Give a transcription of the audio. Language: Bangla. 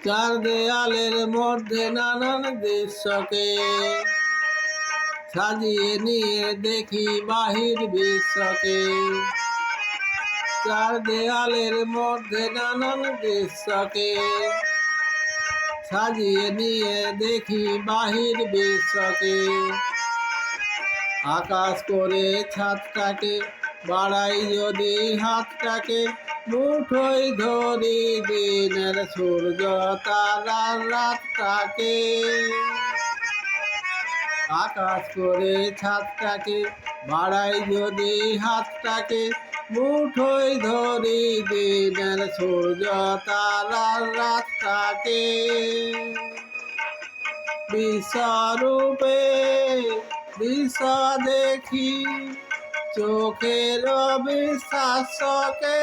চার দেয়ালের মধ্যে নানান দৃশ্যকে সাজিয়ে নিয়ে দেখি বাহির বিশ্বকে। চার দেয়ালের মধ্যে নানান দৃশ্যকে সাজিয়ে নিয়ে দেখি বাহির বিশ্বকে। আকাশ করে ছাদটাকে বাড়াই যদি হাতটাকে, মুঠোয় ধরি দিনের সূর্য তারার রাতটাকে। আকাশ করে ছাদটাকে বাড়াই যদি হাতটাকে, মুঠোয় ধরি দিনের সূর্য তারার রাতটাকে। বিশ্বরূপে দৃশ্য দেখি চোখের বিশ্বাসকে।